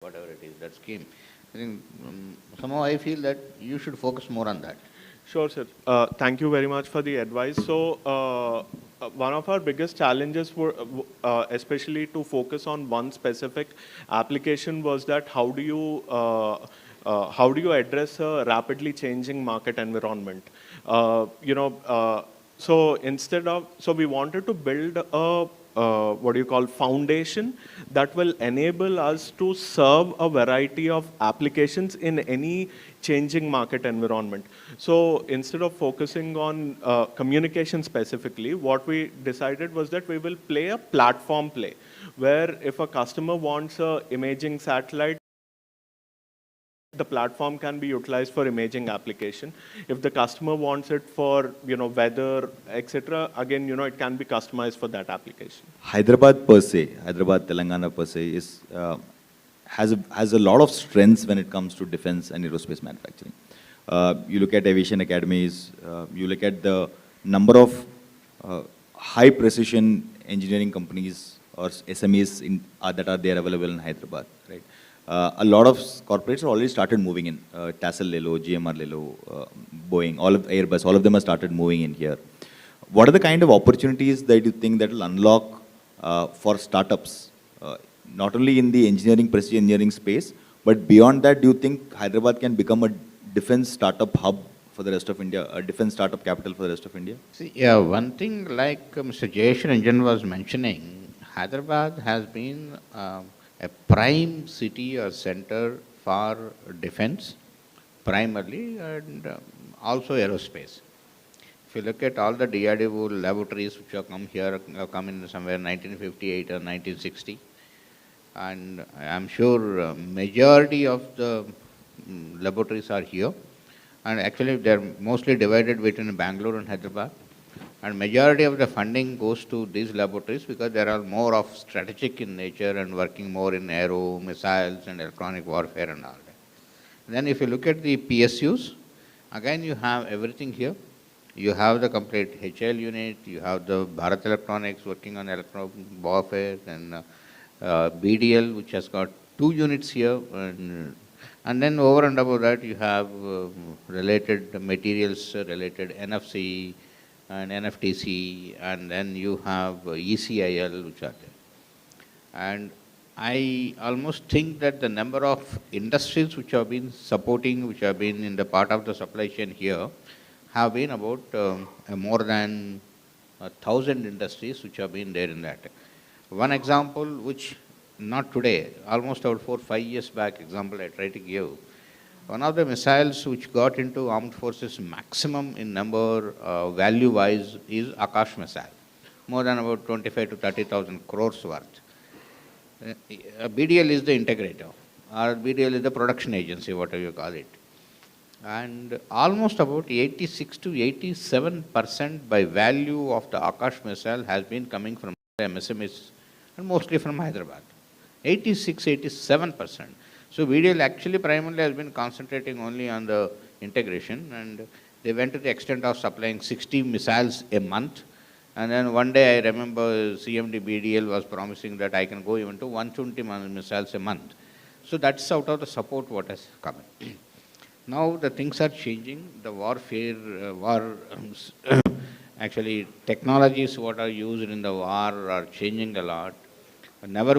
whatever it is, that scheme. I think somehow I feel that you should focus more on that. Sure, sir. Thank you very much for the advice. So, one of our biggest challenges were, especially to focus on one specific application, was that how do you address a rapidly changing market environment? So we wanted to build a what do you call foundation that will enable us to serve a variety of applications in any changing market environment. So instead of focusing on communication specifically, what we decided was that we will play a platform play, where if a customer wants a imaging satellite, the platform can be utilized for imaging application. If the customer wants it for weather, etc., again it can be customized for that application. Hyderabad per se, Hyderabad, Telangana per se is has a lot of strengths when it comes to defense and aerospace manufacturing. You look at aviation academies, you look at the number of high precision engineering companies or SMEs that are there available in Hyderabad, right? A lot of corporates have already started moving in. Tassel Lelo, GMR Lelo, Boeing, all of Airbus, all of them have started moving in here. What are the kind of opportunities that you think that will unlock for startups, not only in the engineering, precision engineering space, but beyond that, do you think Hyderabad can become a defense startup hub for the rest of India, a defense startup capital for the rest of India? See, yeah, one thing like Mr. Jayesh Ranjan was mentioning, Hyderabad has been a prime city or center for defense, primarily, and also aerospace. If you look at all the DRDO laboratories which have come here, have come in somewhere 1958 or 1960, and I'm sure majority of the laboratories are here, and actually they're mostly divided between Bangalore and Hyderabad. And majority of the funding goes to these laboratories because they are more of strategic in nature and working more in aero, missiles and electronic warfare and all that. Then if you look at the PSUs, again you have everything here. You have the complete HL unit, you have the Bharat Electronics working on electronic warfare, and BDL which has got 2 units here, and then over and above that you have related materials, related NFC, and NFTC, and then you have ECIL which are there. And I almost think that the number of industries which have been supporting, which have been in the part of the supply chain here, have been about more than 1,000 industries which have been there in that. One example which not today, almost about 4 or 5 years back, example I try to give, one of the missiles which got into armed forces maximum in number, value-wise, is Akash missile, more than about 25 to 30,000 crores worth. BDL is the integrator, or BDL is the production agency, whatever you call it. And almost about 86 to 87% by value of the Akash missile has been coming from MSMEs and mostly from Hyderabad. 86, 87%. So BDL actually primarily has been concentrating only on the integration, and they went to the extent of supplying 60 missiles a month. And then one day I remember CMD BDL was promising that I can go even to 120 missiles a month. So that's out of the support what has come in. Now the things are changing. The warfare, actually technologies what are used in the war are changing a lot. Never